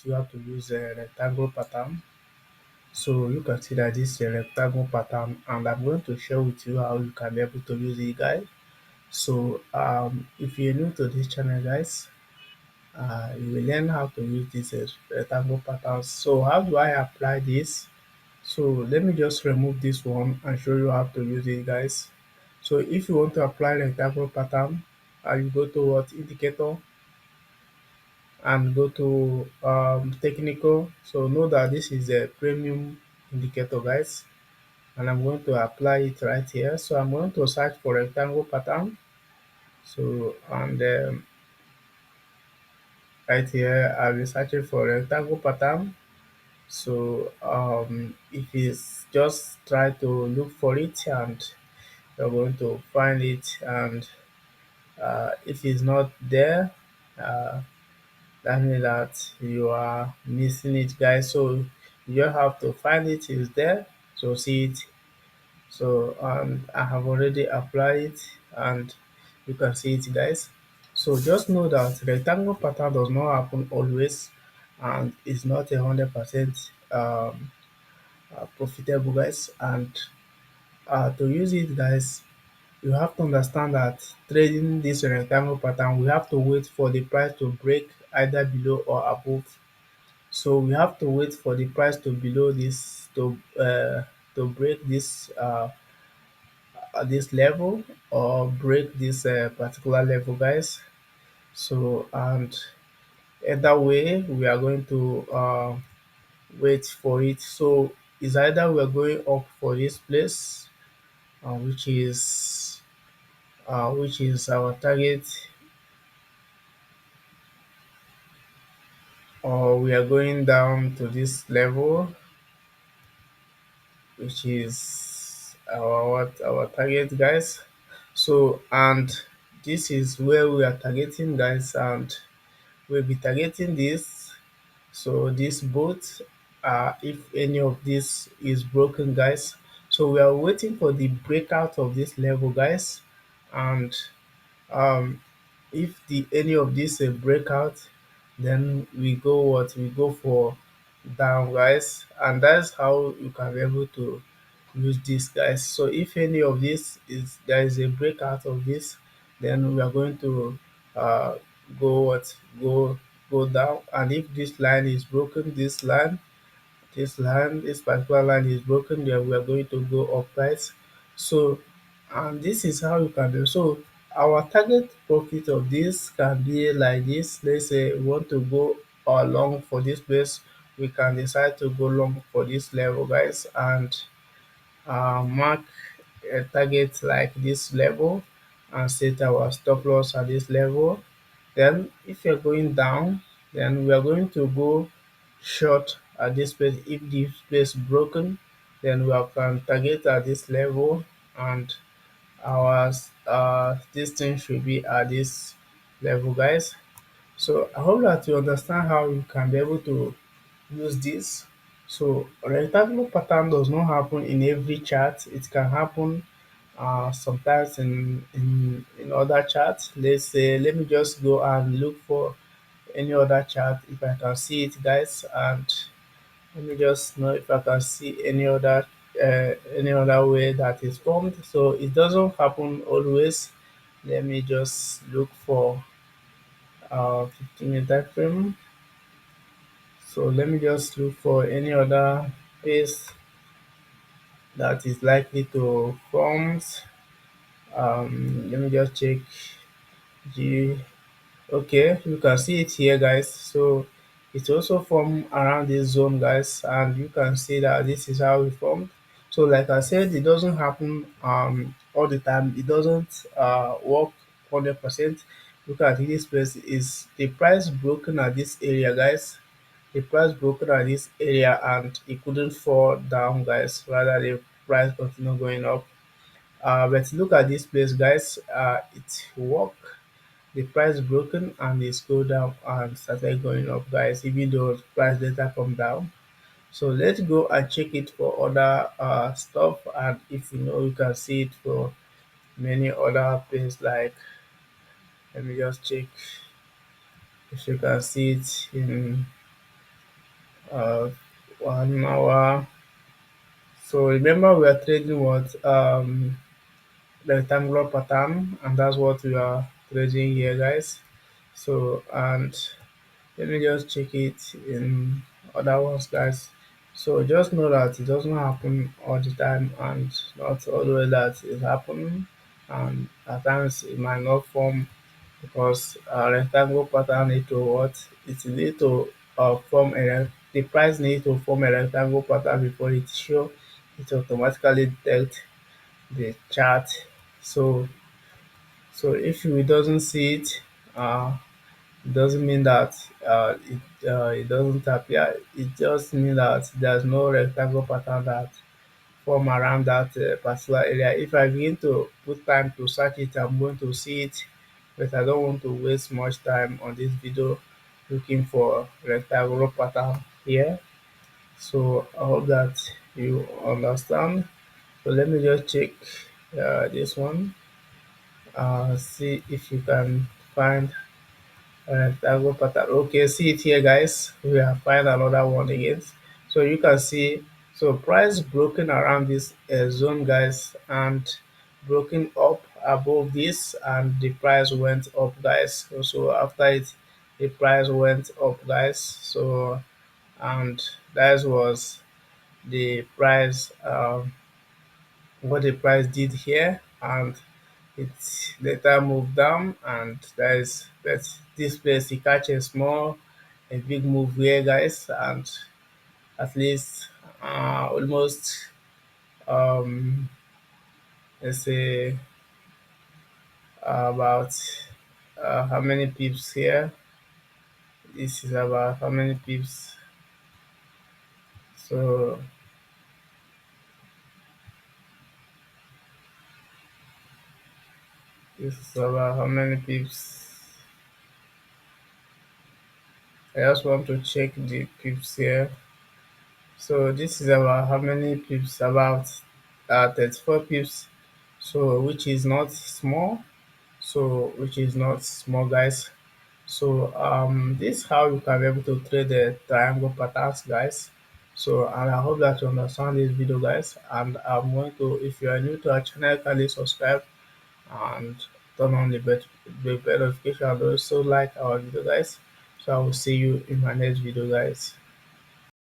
you have to use a rectangle pattern. So you can see that this is a rectangle pattern, and I'm going to share with you how you can be able to use it, guys. So if you're new to this channel, guys, you will learn how to use this rectangle pattern. So how do I apply this? So let me just remove this one and show you how to use it, guys. So if you want to apply rectangle pattern, you go to what indicator and go to technical. So know that this is a premium indicator, guys, and I'm going to apply it right here. So I'm going to search for rectangle pattern. So and right here I'll be searching for rectangle pattern. So if it's just try to look for it, and you're going to find it, and if it's not there, uh, that means that you are missing it, guys. So you just have to find it is there, so see it. So I have already applied it, and you can see it, guys. So just know that rectangle pattern does not happen always, and it's not 100% profitable, guys. And to use it, guys, you have to understand that trading this rectangle pattern, we have to wait for the price to break either below or above. So we have to wait for the price to below this to break this level, or break this particular level, guys. So and either way we are going to wait for it. So it's either we are going up for this place, which is our target, or we are going down to this level, which is our target, guys. So and this is where we are targeting, guys, and we'll be targeting this. So this both, if any of this is broken, guys, so we are waiting for the breakout of this level, guys. And um if the any of this a breakout, then we go for down, guys, and that's how you can be able to use this, guys. So if any of this is there is a breakout of this, then we are going to uh go what go down. And if this line is broken, this particular line is broken, then we are going to go upright. So and this is how you can do. So our target profit of this can be like this. Let's say we want to go long for this place, we can decide to go long for this level, guys, and mark a target like this level, and set our stop loss at this level. Then if you're going down, then we are going to go short at this place. If this place broken, then we can target at this level, and our this thing should be at this level, guys. So I hope that you understand how you can be able to use this. So rectangular pattern does not happen in every chart. It can happen sometimes in other charts. Let's say let me just go and look for any other chart if I can see it, guys, and let me just know if I can see any other way that is formed. So it doesn't happen always. Let me just look for 15-minute frame. So let me just look for any other pace that is likely to form. Let me just check G. Okay, you can see it here, guys. So it also formed around this zone, guys, and you can see that this is how it formed. So like I said, it doesn't happen all the time. It doesn't work 100%. Look at this place, is the price broken at this area, guys. The price broken at this area, and it couldn't fall down, guys. Rather the price continue going up. But look at this place, guys. It worked. The price broken and it go down and started going up, guys, even though price later come down. So let's go and check it for other stuff, and if you know, you can see it for many other things. Like let me just check if you can see it in. on our. So remember we are trading what rectangular pattern, and that's what we are trading here, guys. So and let me just check it in other ones, guys. So just know that it doesn't happen all the time, and not all the way that it happening, and at times it might not form because rectangle pattern need to what it need to form the price need to form a rectangle pattern before it show it automatically detect the chart. So if we doesn't see it, it doesn't mean that it doesn't appear. It just means that there's no rectangle pattern that form around that particular area. If I begin to put time to search it, I'm going to see it, but I don't want to waste much time on this video looking for rectangular pattern here. So I hope that you understand. So let me just check this one. See if you can find rectangle pattern. Okay, see it here, guys. We have find another one again. So you can see, so price broken around this zone, guys, and broken up above this, and the price went up, guys. So after it, the price went up, guys. So and that was the price, what the price did here, and it later moved down, and that this place it catch a big move here, guys, and at least almost um let's say about how many pips here. This is about how many pips. So this is about how many pips. I just want to check the pips here. So this is about how many pips? About 34 pips. So which is not small. So which is not small, guys. So this is how you can be able to trade the triangle patterns, guys. So and I hope that you understand this video, guys. And I'm going to, if you are new to our channel, kindly subscribe and turn on the bell notification, and also like our video, guys. So I will see you in my next video, guys.